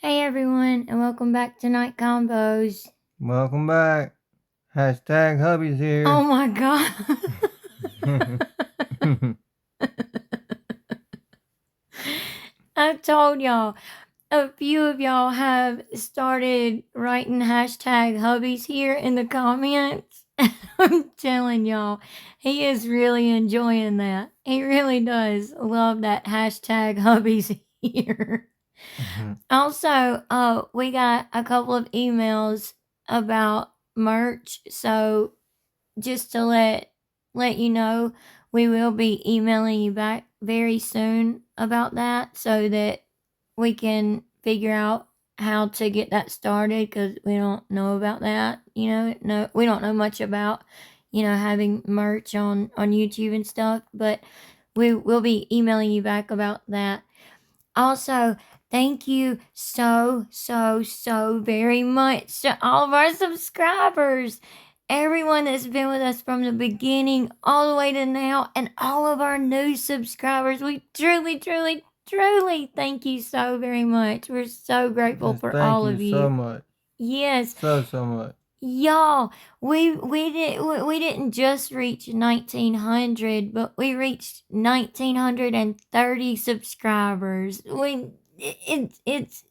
Hey everyone, and welcome back to Night Combos. Welcome back. Hashtag hubby's here. Oh my god. I told y'all, a few of y'all have started writing hashtag hubbies here in the comments. I'm telling y'all, he is really enjoying that. He really does love that hashtag hubbies here. Also, we got a couple of emails about merch, so just to let you know, we will be emailing you back very soon about that so that we can figure out how to get that started because we don't know about that. No, we don't know much about having merch on YouTube and stuff, but we will be emailing you back about that. Also, thank you so very much to all of our subscribers. Everyone that's been with us from the beginning all the way to now, and all of our new subscribers. We truly thank you so very much. We're so grateful for all of you. Thank you so much. Yes. So much. Y'all, we didn't just reach 1900, but we reached 1930 subscribers. It's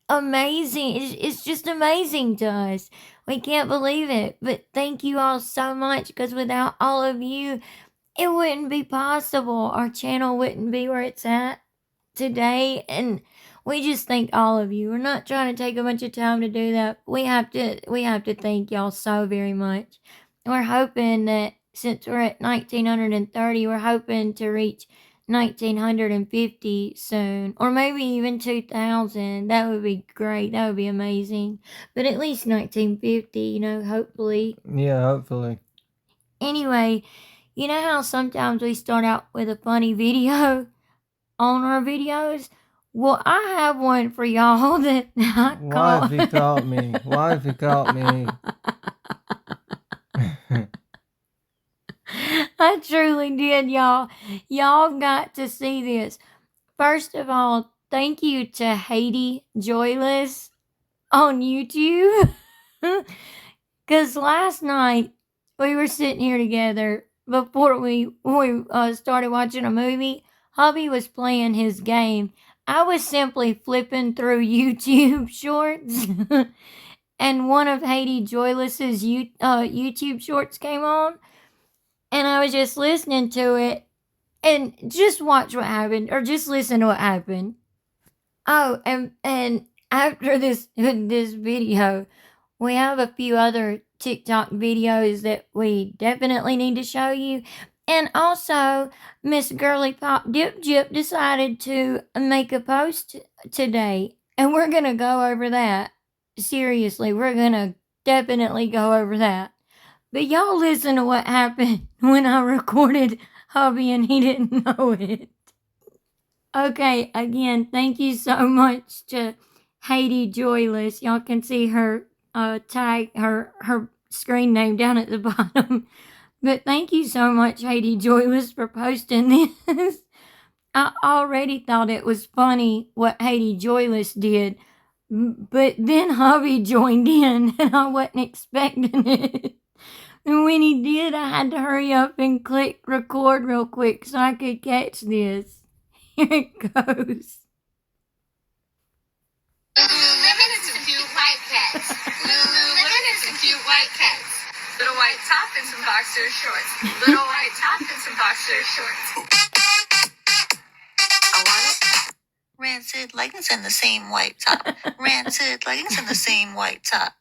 amazing. It's just amazing to us. We can't believe it. But thank you all so much, because without all of you, it wouldn't be possible. Our channel wouldn't be where it's at today, and we just thank all of you. We're not trying to take a bunch of time to do that. We have to thank y'all so very much. We're hoping that since we're at 1930, we're hoping to reach 1950 soon, or maybe even 2000. That would be great. That would be amazing. But at least 1950, hopefully. Yeah, hopefully. Anyway, you know how sometimes we start out with a funny video on our videos? Well, I have one for y'all that I caught. Wifey caught me. Wifey caught me. I truly did, y'all. Y'all got to see this. First of all, thank you to Haiti Joyless on YouTube. Because last night we were sitting here together before we started watching a movie. Hubby was playing his game. I was simply flipping through YouTube shorts, and one of Haiti Joyless's YouTube shorts came on, and I was just listening to it, and just watch what happened, or just listen to what happened. Oh, and after this video, we have a few other TikTok videos that we definitely need to show you. And also, Miss Girly Pop Dip Jip decided to make a post today, and we're gonna go over that. Seriously, we're gonna definitely go over that. But y'all listen to what happened when I recorded Hubby and he didn't know it. Okay, again, thank you so much to Haiti Joyless. Y'all can see her tag, her screen name down at the bottom. But thank you so much, Haiti Joyless, for posting this. I already thought it was funny what Haiti Joyless did, but then Hubby joined in, and I wasn't expecting it. And when he did, I had to hurry up and click record real quick so I could catch this. Here it goes. Lululemon is some cute white cats. Lululemon is some cute white cats. Little white top and some boxer shorts. Little white top and some boxer shorts. I want it. Rancid leggings and the same white top. Rancid leggings and the same white top.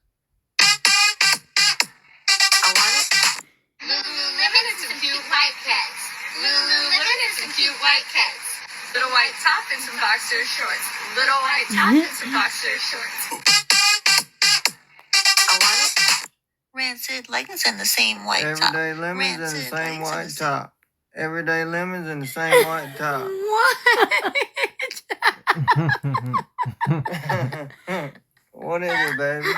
I want it. Lululemon is some cute white cats. Lululemon is some cute white cats. Little white top and some boxer shorts. Little white top and some boxer shorts. I want it. Rancid leggings and the same white top. Everyday lemons and the same white top. Everyday lemons and the same white top. What? What is it, baby?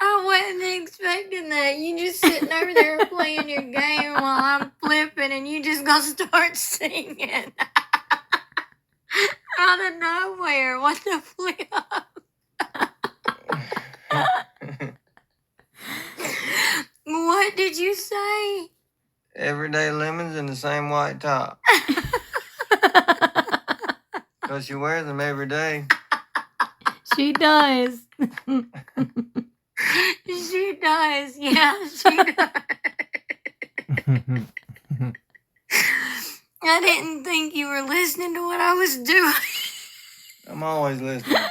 I wasn't expecting that. You just sitting over there playing your game while I'm flipping and you just gonna start singing out of nowhere. What the flip? What did you say? Everyday lemons in the same white top. Because she wears them every day. She does. She does. Yeah, she does. I didn't think you were listening to what I was doing. I'm always listening.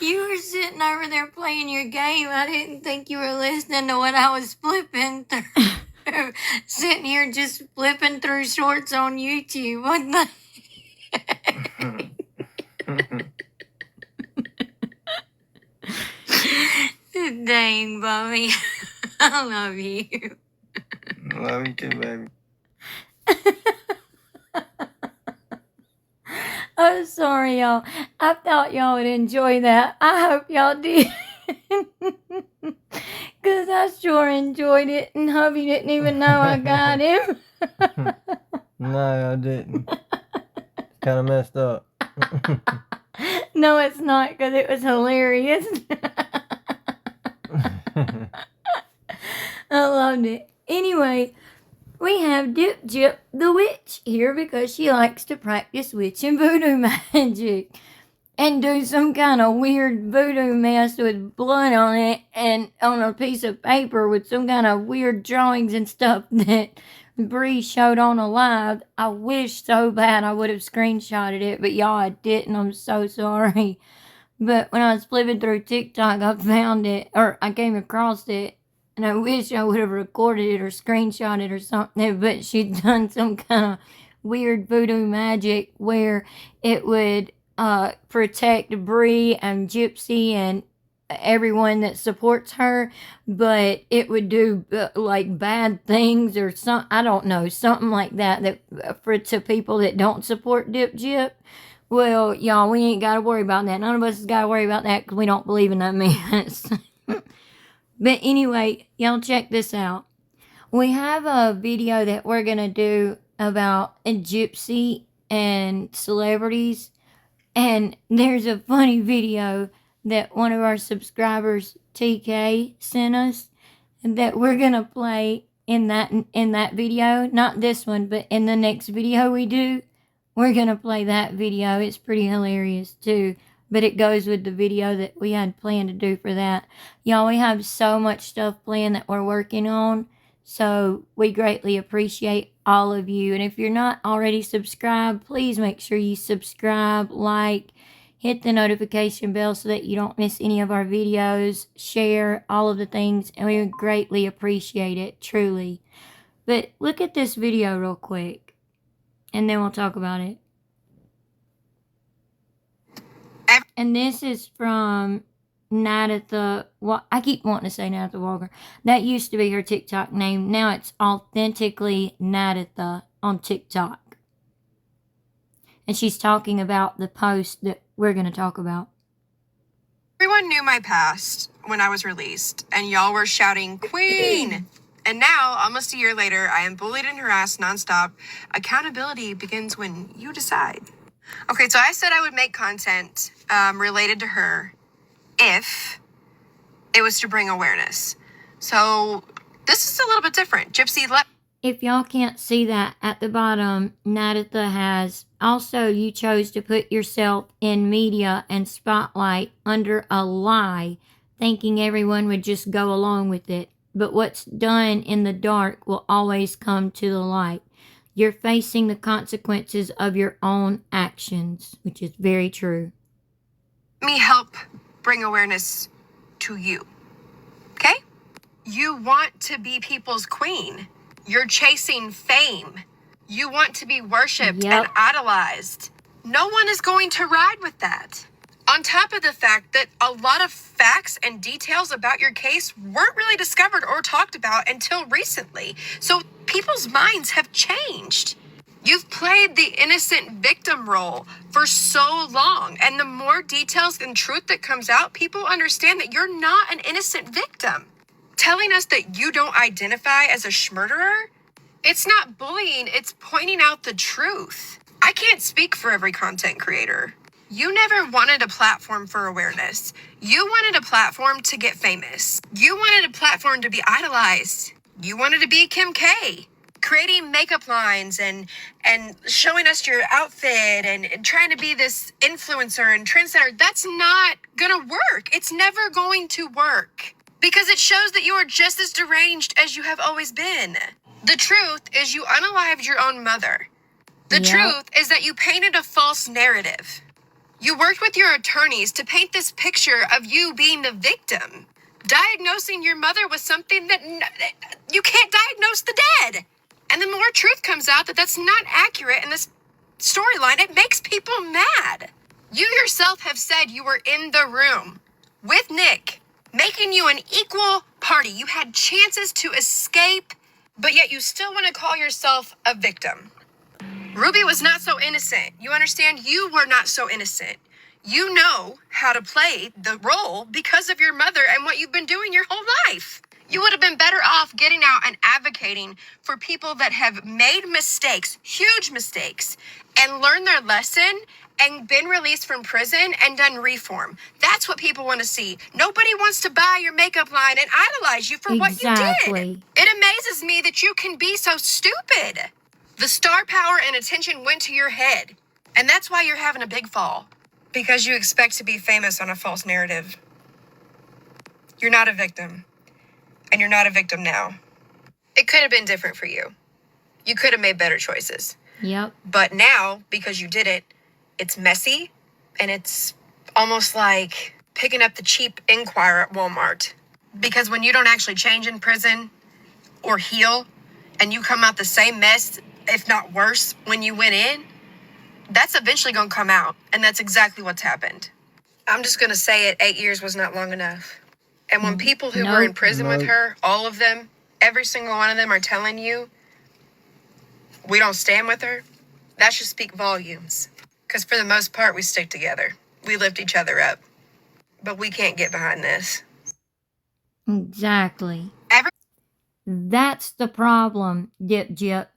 You were sitting over there playing your game. I didn't think you were listening to what I was flipping through. Sitting here just flipping through shorts on YouTube. What the? Dang, Bobby. I love you. Love you too, baby. I'm sorry, y'all. I thought y'all would enjoy that. I hope y'all did. Because I sure enjoyed it, and hubby didn't even know I got him. No, I didn't. It's kind of messed up. No, it's not, because it was hilarious. I loved it. Anyway, we have Dip Jip the witch here because she likes to practice witch and voodoo magic and do some kind of weird voodoo mess with blood on it and on a piece of paper with some kind of weird drawings and stuff that Bree showed on a live. I wish so bad I would have screenshotted it, but y'all, I didn't. I'm so sorry. But when I was flipping through TikTok, I found it, or I came across it, and I wish I would have recorded it or screenshot it or something, but she'd done some kind of weird voodoo magic where it would protect Bree and Gypsy and everyone that supports her, but it would do like bad things or I don't know, something like that to people that don't support Dip Jip. Well, y'all, we ain't got to worry about that. None of us has got to worry about that because we don't believe in that mess. But anyway, y'all check this out. We have a video that we're going to do about a Gypsy and celebrities. And there's a funny video that one of our subscribers, TK, sent us that we're going to play in that video. Not this one, but in the next video we do. We're going to play that video. It's pretty hilarious, too. But it goes with the video that we had planned to do for that. Y'all, we have so much stuff planned that we're working on. So we greatly appreciate all of you. And if you're not already subscribed, please make sure you subscribe, like, hit the notification bell so that you don't miss any of our videos. Share all of the things. And we would greatly appreciate it, truly. But look at this video real quick. And then we'll talk about it. And this is from Nadatha. Well, I keep wanting to say Nadatha Walker. That used to be her TikTok name. Now it's authentically Nadatha on TikTok. And she's talking about the post that we're going to talk about. Everyone knew my past when I was released, and y'all were shouting, "Queen!" And now, almost a year later, I am bullied and harassed nonstop. Accountability begins when you decide. Okay, so I said I would make content related to her if it was to bring awareness. So this is a little bit different. Gypsy, if y'all can't see that at the bottom, Nadatha has also, you chose to put yourself in media and spotlight under a lie, thinking everyone would just go along with it. But what's done in the dark will always come to the light. You're facing the consequences of your own actions, which is very true. Let me help bring awareness to you. Okay? You want to be people's queen. You're chasing fame. You want to be worshipped and idolized. No one is going to ride with that. On top of the fact that a lot of facts and details about your case weren't really discovered or talked about until recently. So people's minds have changed. You've played the innocent victim role for so long. And the more details and truth that comes out, people understand that you're not an innocent victim. telling us that you don't identify as a schmurderer, it's not bullying, it's pointing out the truth. I can't speak for every content creator. You never wanted a platform for awareness. You wanted a platform to get famous. You wanted a platform to be idolized. You wanted to be Kim K, creating makeup lines and showing us your outfit and trying to be this influencer and trendsetter. That's not gonna work. It's never going to work because it shows that you are just as deranged as you have always been. The truth is you unalived your own mother. The truth is that you painted a false narrative. You worked with your attorneys to paint this picture of you being the victim, diagnosing your mother with something that you can't diagnose the dead. And the more truth comes out that that's not accurate in this storyline, it makes people mad. You yourself have said you were in the room with Nick, making you an equal party. You had chances to escape, but yet you still want to call yourself a victim. Ruby was not so innocent. You understand? You were not so innocent. You know how to play the role because of your mother and what you've been doing your whole life. You would have been better off getting out and advocating for people that have made mistakes, huge mistakes, and learned their lesson and been released from prison and done reform. That's what people want to see. Nobody wants to buy your makeup line and idolize you for what you did. It amazes me that you can be so stupid. The star power and attention went to your head. And that's why you're having a big fall. Because you expect to be famous on a false narrative. You're not a victim. And you're not a victim now. It could have been different for you. You could have made better choices. Yep. But now, because you did it, it's messy. And it's almost like picking up the cheap Inquirer at Walmart. Because when you don't actually change in prison or heal, and you come out the same mess, if not worse, when you went in, that's eventually going to come out. And that's exactly what's happened. I'm just going to say it, 8 years was not long enough. And when people who were in prison with her, all of them, every single one of them are telling you, we don't stand with her, that should speak volumes. Because for the most part, we stick together. We lift each other up. But we can't get behind this. Exactly. That's the problem, Dip.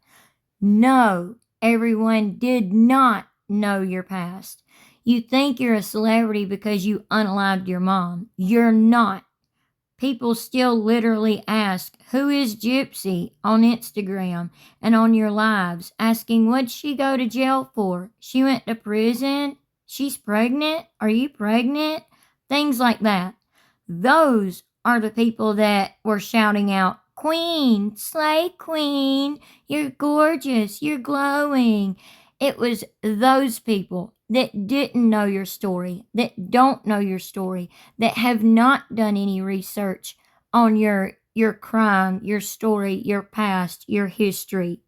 No, everyone did not know your past. You think you're a celebrity because you unalived your mom. You're not. People still literally ask, who is Gypsy on Instagram and on your lives, asking what'd she go to jail for? She went to prison? She's pregnant? Are you pregnant? Things like that. Those are the people that were shouting out, Queen, slay queen, you're gorgeous, you're glowing. It was those people that didn't know your story, that don't know your story, that have not done any research on your crime, your story, your past, your history.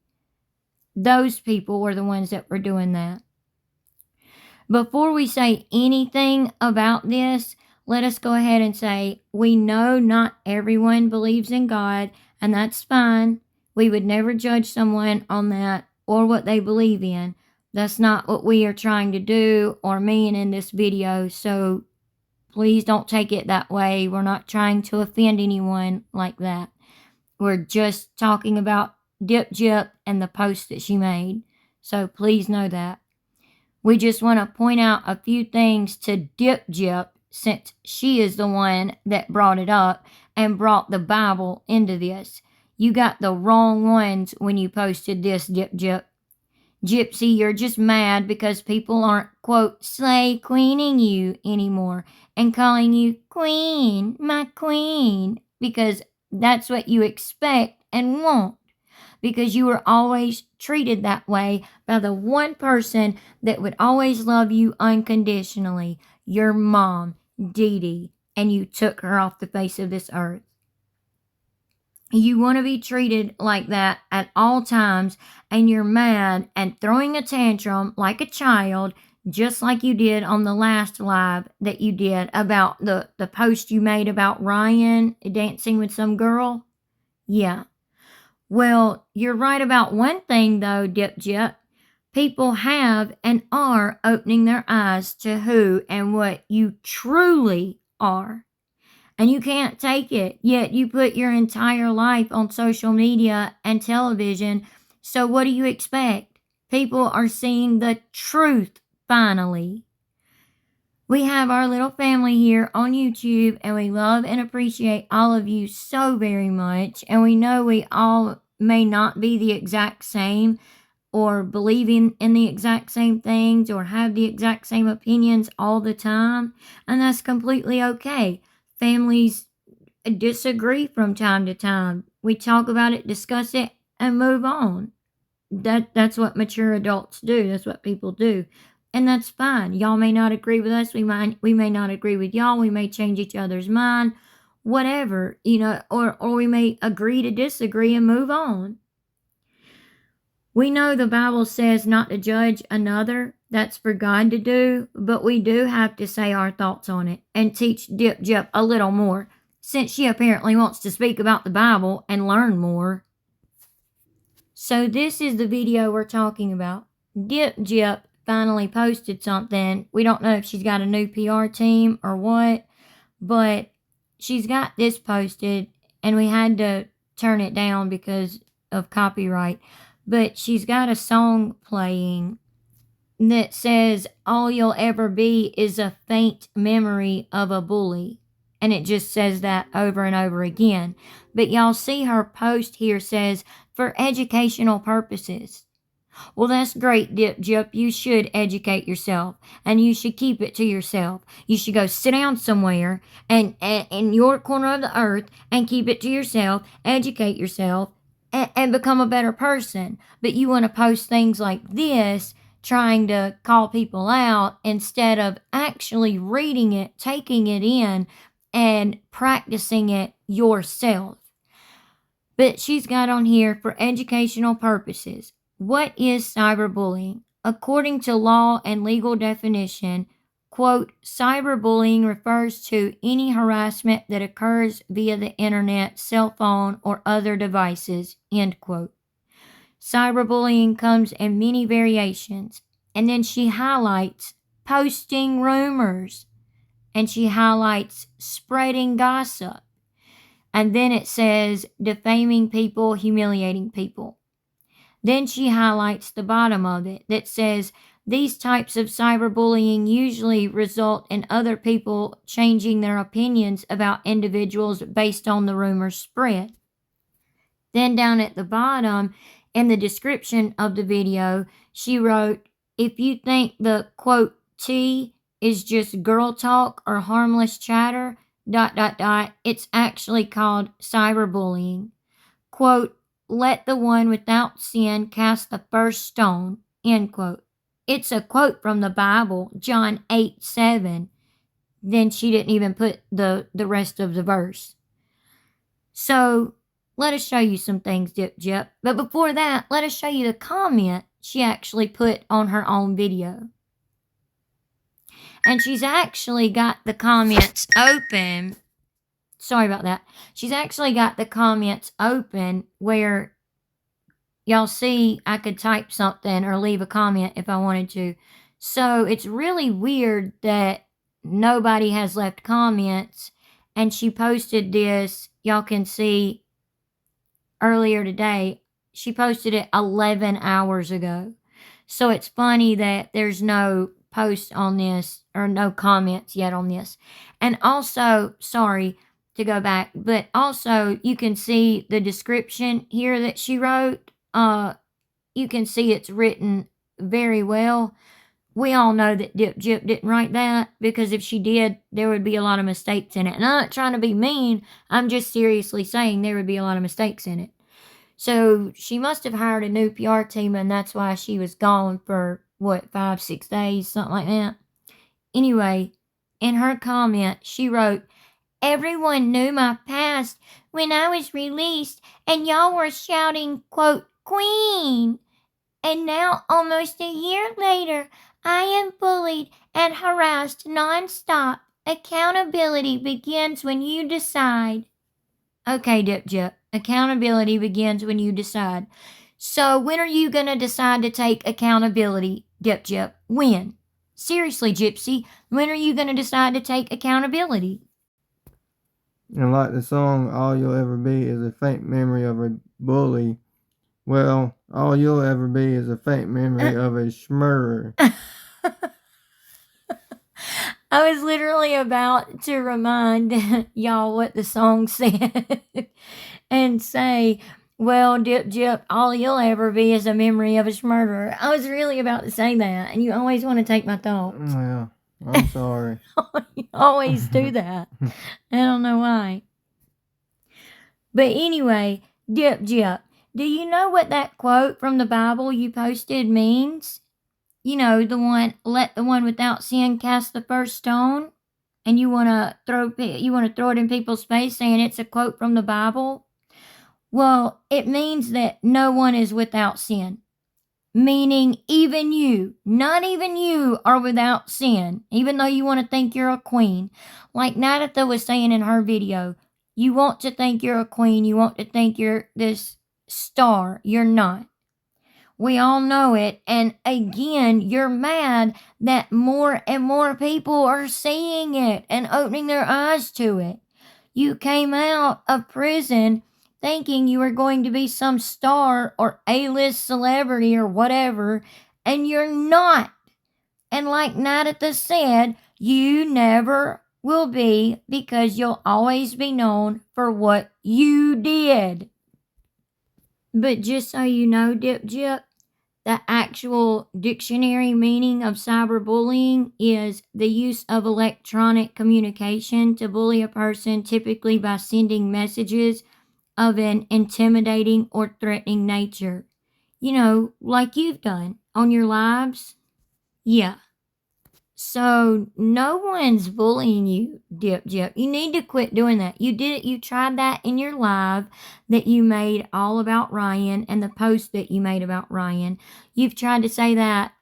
Those people were the ones that were doing that. Before we say anything about this, let us go ahead and say, we know not everyone believes in God, and that's fine. We would never judge someone on that or what they believe in. That's not what we are trying to do or mean in this video, so please don't take it that way. We're not trying to offend anyone like that. We're just talking about Dip and the post that she made, so please know that. We just want to point out a few things to Dip since she is the one that brought it up and brought the Bible into this. You got the wrong ones when you posted this, Dip. Gypsy, you're just mad because people aren't, quote, slay queening you anymore and calling you queen, my queen, because that's what you expect and want. Because you were always treated that way by the one person that would always love you unconditionally, your mom, Dee Dee, and you took her off the face of this earth. You want to be treated like that at all times, and you're mad and throwing a tantrum like a child, just like you did on the last live that you did about the post you made about Ryan dancing with some girl. Yeah. Well, you're right about one thing, though, Dip. People have and are opening their eyes to who and what you truly are. and you can't take it, yet you put your entire life on social media and television. So what do you expect? People are seeing the truth finally. We have our little family here on YouTube, and we love and appreciate all of you so very much. And we know we all may not be the exact same, or believing in the exact same things, or have the exact same opinions all the time. And that's completely okay. Families disagree from time to time. We talk about it, discuss it, and move on. That's what mature adults do. That's what people do. And that's fine. Y'all may not agree with us. We may not agree with y'all. We may change each other's mind. Whatever, or we may agree to disagree and move on. We know the Bible says not to judge another. That's for God to do. But we do have to say our thoughts on it and teach Dip Jip a little more, since she apparently wants to speak about the Bible and learn more. So this is the video we're talking about. Dip Jip finally posted something. We don't know if she's got a new PR team or what, but she's got this posted, and we had to turn it down because of copyright. But she's got a song playing that says, "All you'll ever be is a faint memory of a bully." And it just says that over and over again. But y'all see her post here says, "For educational purposes." Well, that's great, Dip Jip. You should educate yourself, and you should keep it to yourself. You should go sit down somewhere and in your corner of the earth and keep it to yourself, educate yourself, and become a better person. But you want to post things like this, trying to call people out, instead of actually reading it, taking it in, and practicing it yourself. But she's got on here, "For educational purposes." What is cyberbullying? According to law and legal definition, quote, "Cyberbullying refers to any harassment that occurs via the internet, cell phone, or other devices," end quote. Cyberbullying comes in many variations. And then she highlights posting rumors, and she highlights spreading gossip. And then it says defaming people, humiliating people. Then she highlights the bottom of it that says these types of cyberbullying usually result in other people changing their opinions about individuals based on the rumors spread. Then down at the bottom, in the description of the video, she wrote, "If you think the, quote, tea is just girl talk or harmless chatter, ... it's actually called cyberbullying. Quote, let the one without sin cast the first stone," end quote. It's a quote from the Bible, John 8:7. Then she didn't even put the rest of the verse. So let us show you some things, Dip Jip. But before that, let us show you the comment she actually put on her own video. And she's actually got the comments open. Sorry about that. She's actually got the comments open where y'all see I could type something or leave a comment if I wanted to. So it's really weird that nobody has left comments. And she posted this, y'all can see earlier today. She posted it 11 hours ago. So it's funny that there's no post on this or no comments yet on this. And also, sorry to go back, but also you can see the description here that she wrote. You can see it's written very well. We all know that Dip Jip didn't write that, because if she did, there would be a lot of mistakes in it. And I'm not trying to be mean. I'm just seriously saying there would be a lot of mistakes in it. So she must have hired a new PR team, and that's why she was gone for, 5-6 days, something like that. Anyway, in her comment, she wrote, "Everyone knew my past when I was released, and y'all were shouting, quote, queen. And now, almost a year later, I am bullied and harassed nonstop. Accountability begins when you decide." Okay, Dip Jip, accountability begins when you decide. So when are you going to decide to take accountability, Dip Jip? When? Seriously, Gypsy, when are you going to decide to take accountability? And like the song, all you'll ever be is a faint memory of a bully. Well, all you'll ever be is a faint memory of a schmurrer. I was literally about to remind y'all what the song said and say, well, Dip Jip, all you'll ever be is a memory of a murderer. I was really about to say that, and you always want to take my thoughts. Well, I'm sorry. You always do that. I don't know why. But anyway, Dip Jip, do you know what that quote from the Bible you posted means? You know, the one, let the one without sin cast the first stone, and you want to throw it in people's face saying it's a quote from the Bible. Well, it means that no one is without sin, meaning even you, not even you are without sin, even though you want to think you're a queen. Like Nadatha was saying in her video, you want to think you're a queen, you want to think you're this star, you're not. We all know it. And again, you're mad that more and more people are seeing it and opening their eyes to it. You came out of prison thinking you were going to be some star or A-list celebrity or whatever, and you're not. And like Nadatha said, you never will be, because you'll always be known for what you did. But just so you know, Dip Jip, the actual dictionary meaning of cyberbullying is the use of electronic communication to bully a person, typically by sending messages of an intimidating or threatening nature. You know, like you've done on your lives. Yeah. So no one's bullying you, Dip Jip. You need to quit doing that. You did it. You tried that in your live that you made all about Ryan and the post that you made about Ryan. You've tried to say that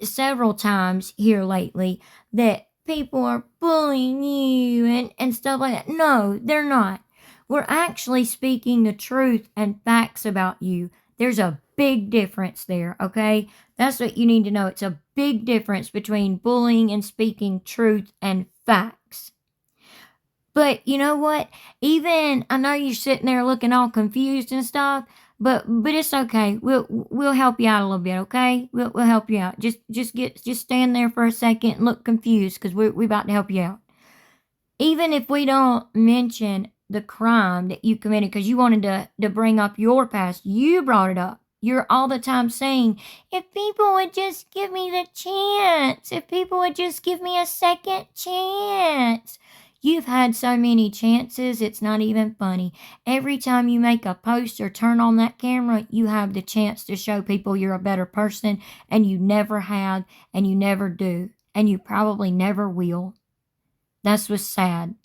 several times here lately, that people are bullying you and stuff like that. No, they're not. We're actually speaking the truth and facts about you. There's a big difference there, okay? That's what you need to know. It's a big difference between bullying and speaking truth and facts. But you know what? Even, I know you're sitting there looking all confused and stuff, but it's okay. We'll help you out a little bit, okay? We'll help you out. Just stand there for a second and look confused, because we're about to help you out. Even if we don't mention the crime that you committed, because you wanted to bring up your past, you brought it up. You're all the time saying, if people would just give me the chance, if people would just give me a second chance. You've had so many chances, it's not even funny. Every time you make a post or turn on that camera, you have the chance to show people you're a better person, and you never have, and you never do, and you probably never will. That's what's sad.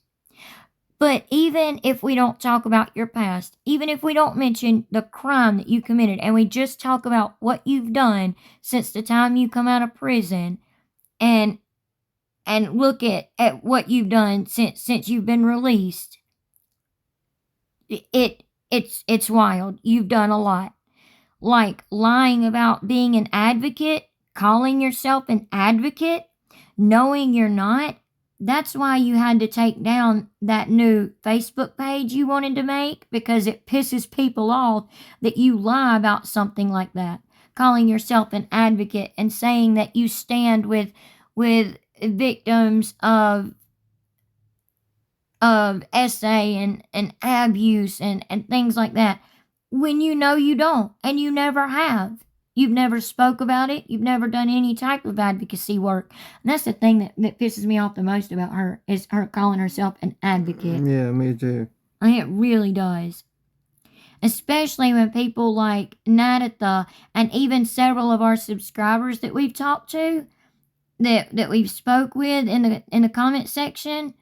But even if we don't talk about your past, even if we don't mention the crime that you committed, and we just talk about what you've done since the time you come out of prison, and look at what you've done since you've been released, it's wild. You've done a lot. Like lying about being an advocate, calling yourself an advocate, knowing you're not. That's why you had to take down that new Facebook page you wanted to make, because it pisses people off that you lie about something like that. Calling yourself an advocate and saying that you stand with victims of SA and abuse and things like that, when you know you don't, and you never have. You've never spoke about it. You've never done any type of advocacy work. And that's the thing that pisses me off the most about her, is her calling herself an advocate. Yeah, me too. And it really does. Especially when people like Nadatha and even several of our subscribers that we've talked to, that we've spoke with in the comment section,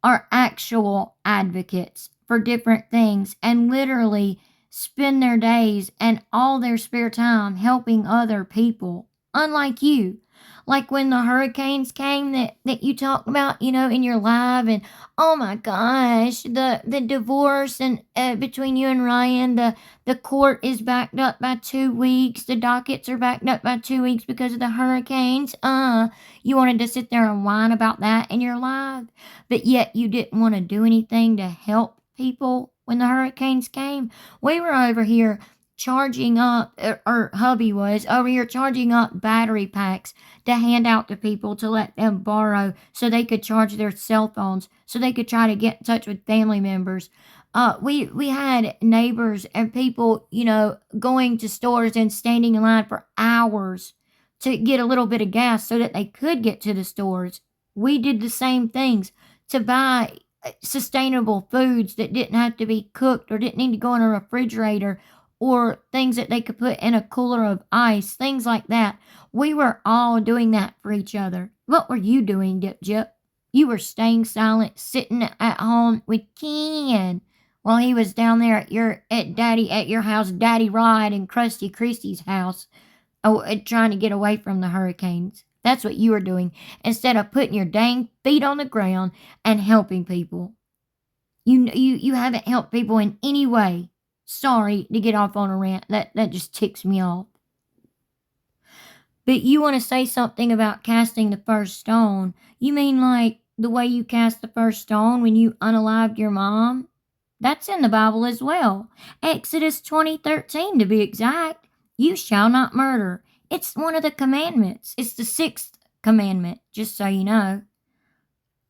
are actual advocates for different things, and literally spend their days and all their spare time helping other people. unlike you. Like when the hurricanes came that you talked about, in your live, and oh my gosh, the divorce and between you and Ryan, the court is backed up by 2 weeks. The dockets are backed up by 2 weeks because of the hurricanes. You wanted to sit there and whine about that in your live, but yet you didn't want to do anything to help people when the hurricanes came. We were over here charging up, or hubby was over here charging up battery packs to hand out to people to let them borrow so they could charge their cell phones, so they could try to get in touch with family members. We had neighbors and people, going to stores and standing in line for hours to get a little bit of gas so that they could get to the stores. We did the same things to buy sustainable foods that didn't have to be cooked or didn't need to go in a refrigerator, or things that they could put in a cooler of ice, things like that. We were all doing that for each other. What were you doing, Dip Jip? You were staying silent, sitting at home with Ken while he was down there at your house, Daddy Rod and Krusty Christie's house, trying to get away from the hurricanes. That's what you were doing, instead of putting your dang feet on the ground and helping people. You haven't helped people in any way. Sorry to get off on a rant. That just ticks me off. But you want to say something about casting the first stone. You mean like the way you cast the first stone when you unalived your mom? That's in the Bible as well. Exodus 20:13 to be exact. You shall not murder. It's one of the commandments. It's the 6th commandment, just so you know.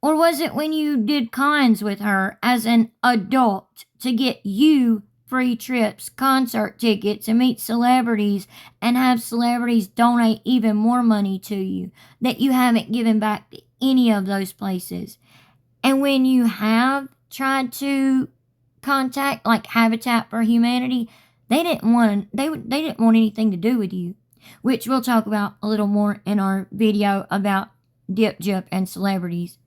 Or was it when you did cons with her as an adult to get you free trips, concert tickets, and meet celebrities, and have celebrities donate even more money to you that you haven't given back to any of those places? And when you have tried to contact like Habitat for Humanity, they didn't want anything to do with you, which we'll talk about a little more in our video about Dip Jip and celebrities.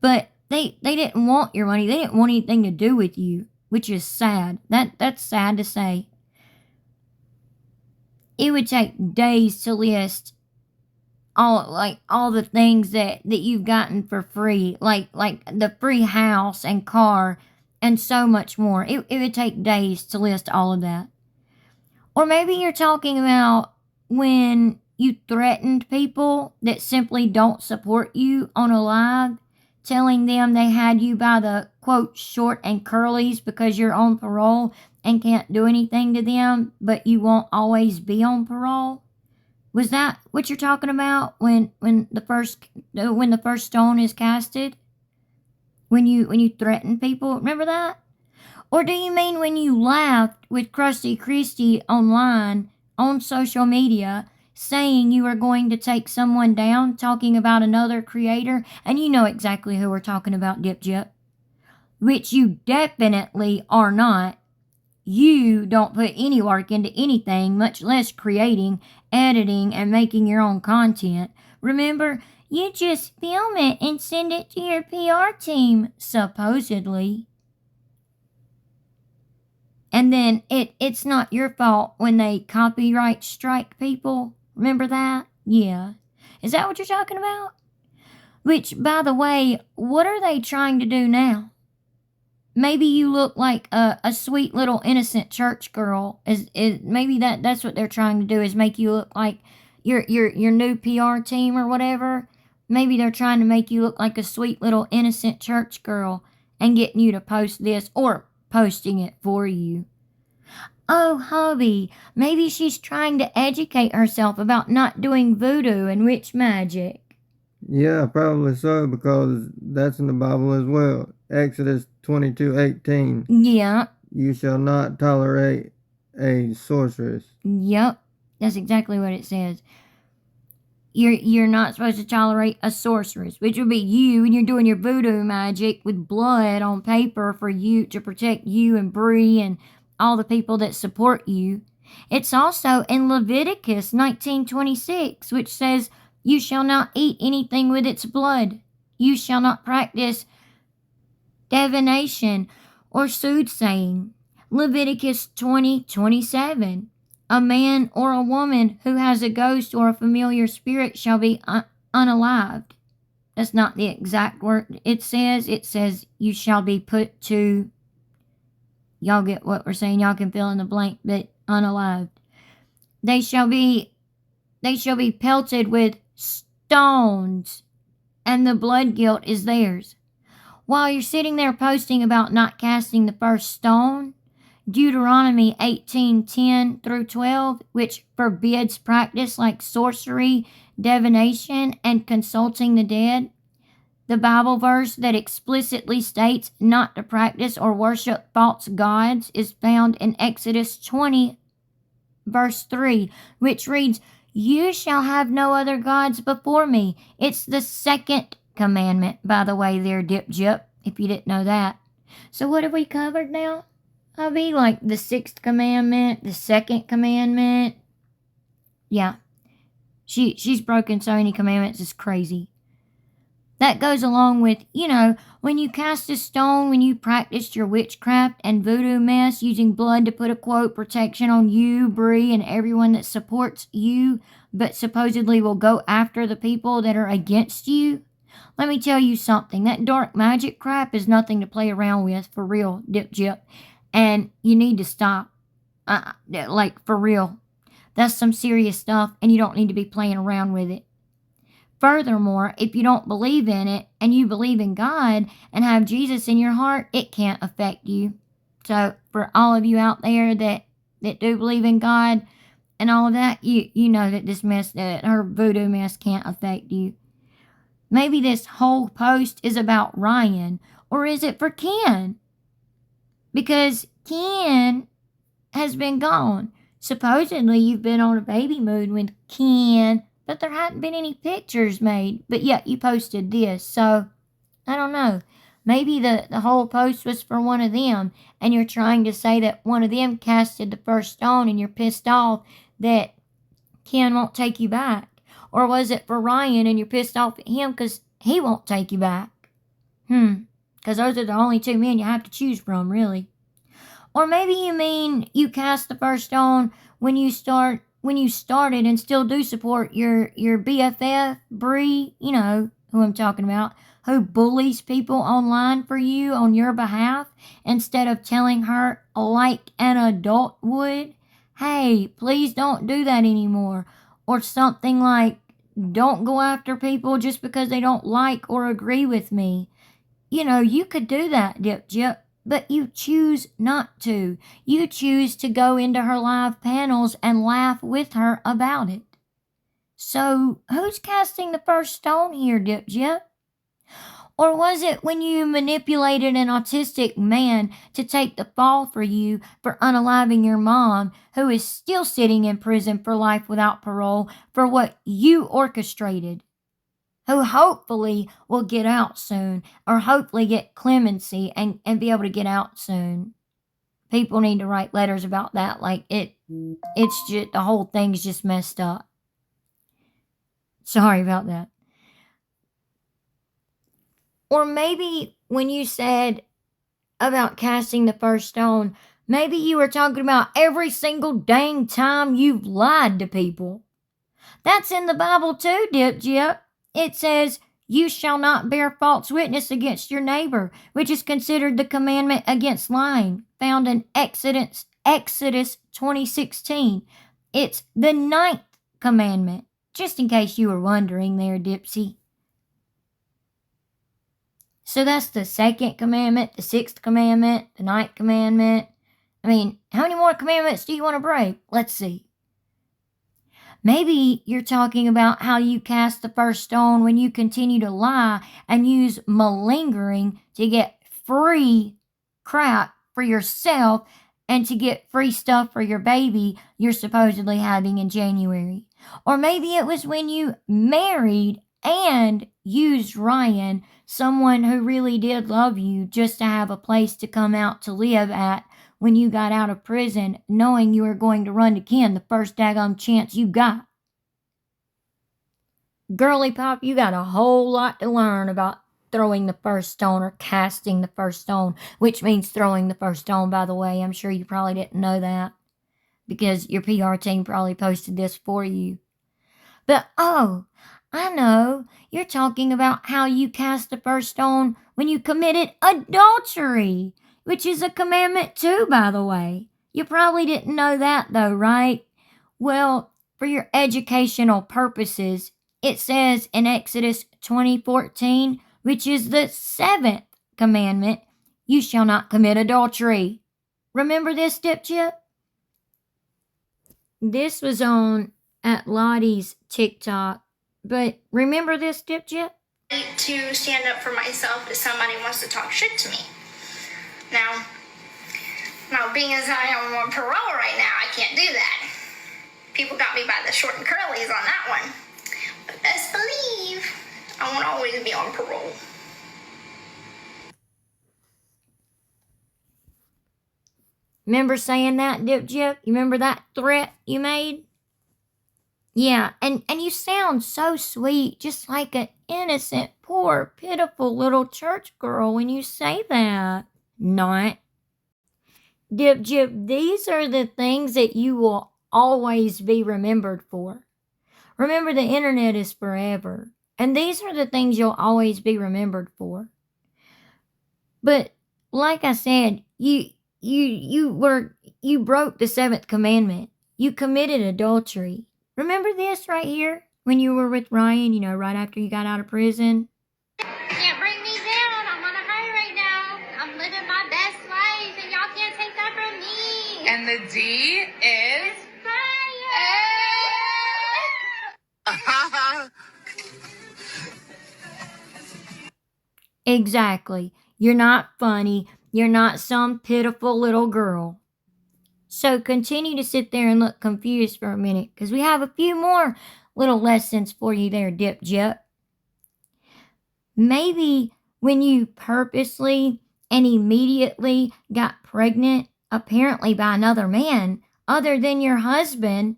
But they didn't want your money. They didn't want anything to do with you, which is sad. That's sad to say. It would take days to list all the things that you've gotten for free, like the free house and car and so much more. It would take days to list all of that. Or maybe you're talking about when you threatened people that simply don't support you on a live, telling them they had you by the, quote, short and curlies because you're on parole and can't do anything to them, but you won't always be on parole? Was that what you're talking about when the first stone is casted? When you threaten people? Remember that? Or do you mean when you laughed with Krusty Christie online on social media, saying you were going to take someone down, talking about another creator? And you know exactly who we're talking about, Dip Jip. Which you definitely are not. You don't put any work into anything, much less creating, editing, and making your own content. Remember, you just film it and send it to your PR team, supposedly. And then it's not your fault when they copyright strike people. Remember that? Yeah. Is that what you're talking about? Which, by the way, what are they trying to do now? Maybe you look like a sweet little innocent church girl. Maybe that's what they're trying to do, is make you look like your new PR team or whatever. Maybe they're trying to make you look like a sweet little innocent church girl and getting you to post this, or posting it for you. Oh, hubby, maybe she's trying to educate herself about not doing voodoo and witch magic. Yeah, probably so, because that's in the Bible as well. Exodus 22:18. Yeah. You shall not tolerate a sorceress. Yep. That's exactly what it says. You're not supposed to tolerate a sorceress, which would be you, and you're doing your voodoo magic with blood on paper for you to protect you and Bree and all the people that support you. It's also in Leviticus 19:26, which says, you shall not eat anything with its blood. You shall not practice divination or soothsaying. Leviticus 20:27. A man or a woman who has a ghost or a familiar spirit shall be unalived. That's not the exact word it says. It says you shall be put to, y'all get what we're saying, y'all can fill in the blank, but unalived. They shall be pelted with stones, and the blood guilt is theirs. While you're sitting there posting about not casting the first stone, Deuteronomy 18:10 through 12, which forbids practice like sorcery, divination, and consulting the dead. The Bible verse that explicitly states not to practice or worship false gods is found in Exodus 20, verse 3, which reads, "You shall have no other gods before me." It's the second commandment, by the way, there, Dip Jip, if you didn't know that. So what have we covered now? I'll be like the sixth commandment, the second commandment. Yeah. She's broken so many commandments, it's crazy. That goes along with, when you cast a stone, when you practiced your witchcraft and voodoo mess using blood to put a quote protection on you, Bree, and everyone that supports you, but supposedly will go after the people that are against you. Let me tell you something. That dark magic crap is nothing to play around with, for real, Dip Jip. And you need to stop. Like, for real. That's some serious stuff, and you don't need to be playing around with it. Furthermore, if you don't believe in it, and you believe in God, and have Jesus in your heart, it can't affect you. So, for all of you out there that do believe in God, and all of that, you know that this mess, that her voodoo mess can't affect you. Maybe this whole post is about Ryan, or is it for Ken? Because Ken has been gone. Supposedly you've been on a baby mood with Ken, but there hadn't been any pictures made. But yet you posted this, so I don't know. Maybe the whole post was for one of them, and you're trying to say that one of them casted the first stone, and you're pissed off that Ken won't take you back. Or was it for Ryan, and you're pissed off at him because he won't take you back? Because those are the only two men you have to choose from, really. Or maybe you mean you cast the first stone when you started and still do support your BFF, Bree, you know who I'm talking about, who bullies people online for you on your behalf instead of telling her like an adult would, hey, please don't do that anymore. Or something like, don't go after people just because they don't like or agree with me. You could do that, Dip Jip, but you choose not to. You choose to go into her live panels and laugh with her about it. So, who's casting the first stone here, Dip Jip? Or was it when you manipulated an autistic man to take the fall for you for unaliving your mom, who is still sitting in prison for life without parole for what you orchestrated? Who hopefully will get out soon, or hopefully get clemency and be able to get out soon. People need to write letters about that. Like, it's just, the whole thing's just messed up. Sorry about that. Or maybe when you said about casting the first stone, maybe you were talking about every single dang time you've lied to people. That's in the Bible too, Dip Jip. It says, you shall not bear false witness against your neighbor, which is considered the commandment against lying, found in Exodus 20:16. It's the 9th commandment, just in case you were wondering there, Dipsy. So that's the 2nd commandment, the 6th commandment, the 9th commandment. I mean, how many more commandments do you want to break? Let's see. Maybe you're talking about how you cast the first stone when you continue to lie and use malingering to get free crap for yourself and to get free stuff for your baby you're supposedly having in January. Or maybe it was when you married and used Ryan, someone who really did love you, just to have a place to come out to live at when you got out of prison, knowing you were going to run to Ken the first daggone chance you got. Girly Pop, you got a whole lot to learn about throwing the first stone or casting the first stone, which means throwing the first stone, by the way. I'm sure you probably didn't know that. because your PR team probably posted this for you. But oh, I know, you're talking about how you cast the first stone when you committed adultery, which is a commandment too, by the way. You probably didn't know that though, right? Well, for your educational purposes, it says in Exodus 20:14, which is the 7th commandment, you shall not commit adultery. Remember this, Dip Chip? This was on at Lottie's TikTok. But remember this, Dip Chip? To stand up for myself if somebody wants to talk shit to me. Now, being as I am on parole right now, I can't do that. People got me by the short and curlies on that one. But best believe I won't always be on parole. Remember saying that, Dip Chip? You remember that threat you made? Yeah, and you sound so sweet, just like an innocent, poor, pitiful little church girl when you say that. Not. Dip Chip, these are the things that you will always be remembered for. Remember, the internet is forever, and these are the things you'll always be remembered for. But like I said, you broke the 7th commandment. You committed adultery. Remember this right here when you were with Ryan, right after you got out of prison? Can't bring me down. I'm on a high right now. I'm living my best life, and y'all can't take that from me. And the D is fire. Exactly. You're not funny. You're not some pitiful little girl. So continue to sit there and look confused for a minute, because we have a few more little lessons for you there, Dip Jip. Maybe when you purposely and immediately got pregnant, apparently by another man, other than your husband,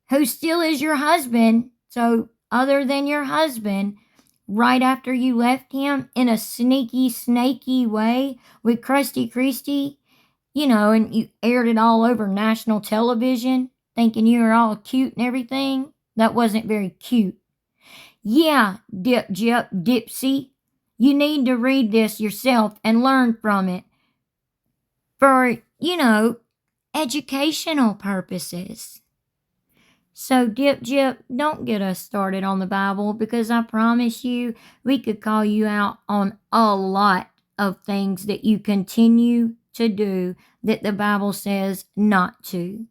who still is your husband, so other than your husband, right after you left him in a sneaky, snaky way with Krusty Christy, and you aired it all over national television, thinking you were all cute and everything. That wasn't very cute. Yeah, Dip Jip Dipsy, you need to read this yourself and learn from it for, educational purposes. So, Dip Jip, don't get us started on the Bible, because I promise you, we could call you out on a lot of things that you continue to do that the Bible says not to,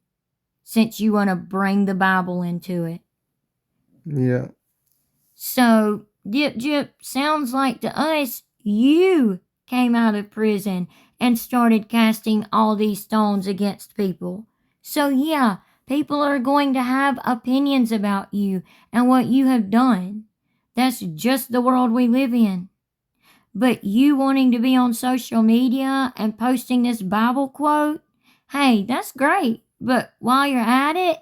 since you want to bring the Bible into it. Yeah. So, Dip Jip, sounds like to us you came out of prison and started casting all these stones against people. So, yeah, people are going to have opinions about you and what you have done. That's just the world we live in. But you wanting to be on social media and posting this Bible quote, hey, that's great. But while you're at it,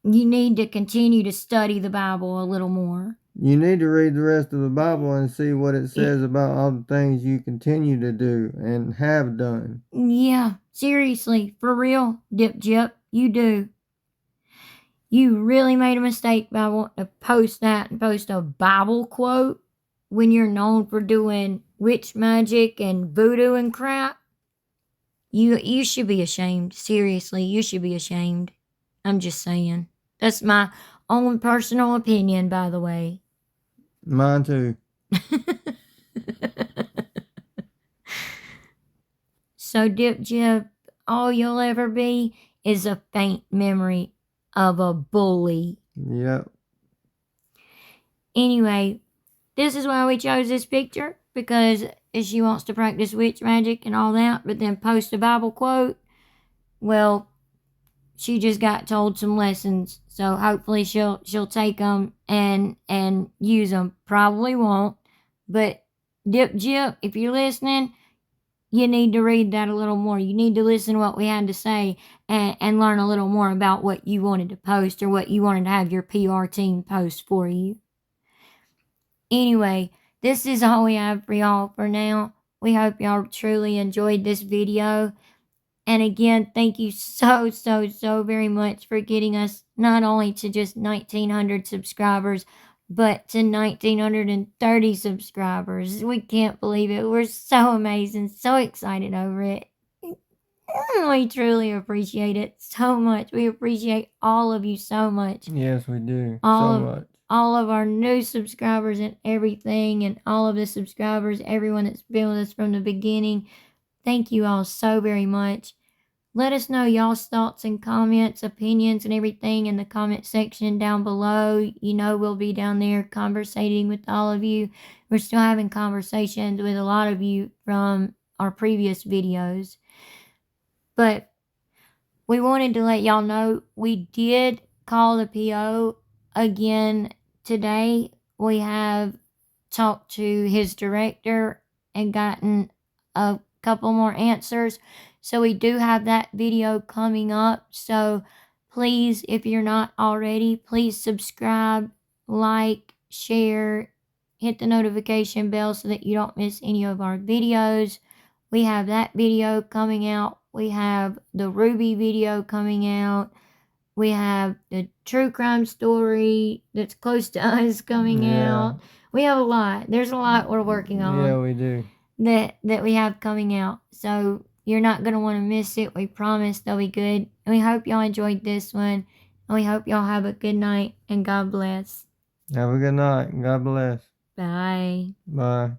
you need to continue to study the Bible a little more. You need to read the rest of the Bible and see what it says about all the things you continue to do and have done. Yeah, seriously, for real, Dip Jip, you do. You really made a mistake by wanting to post that and post a Bible quote when you're known for doing witch magic and voodoo and crap. You should be ashamed. Seriously, you should be ashamed. I'm just saying. That's my own personal opinion, by the way. Mine too. So, Dip Jip, all you'll ever be is a faint memory of a bully. Yep. Anyway, this is why we chose this picture, because she wants to practice witch magic and all that, but then post a Bible quote. Well, she just got told some lessons, so hopefully she'll take them and use them. Probably won't, but Dip Jip, if you're listening, you need to read that a little more. You need to listen to what we had to say and learn a little more about what you wanted to post or what you wanted to have your PR team post for you. Anyway, this is all we have for y'all for now. We hope y'all truly enjoyed this video. And again, thank you so very much for getting us not only to just 1,900 subscribers, but to 1,930 subscribers. We can't believe it. We're so amazing, so excited over it. We truly appreciate it so much. We appreciate all of you so much. Yes, we do. All so of much. all of our new subscribers and everything, and all of the subscribers, everyone that's been with us from the beginning. Thank you all so very much. Let us know y'all's thoughts and comments, opinions, and everything in the comment section down below. You know, we'll be down there conversating with all of you. We're still having conversations with a lot of you from our previous videos. But we wanted to let y'all know we did call the PO again today. We have talked to his director and gotten a couple more answers. So we do have that video coming up. So please, if you're not already, please subscribe, like, share, hit the notification bell so that you don't miss any of our videos. We have that video coming out. We have the Ruby video coming out. We have the true crime story that's close to us coming out. We have a lot. There's a lot we're working on. Yeah, we do. That we have coming out. So you're not going to want to miss it. We promise they'll be good. And we hope y'all enjoyed this one. And we hope y'all have a good night and God bless. Have a good night. God bless. Bye. Bye.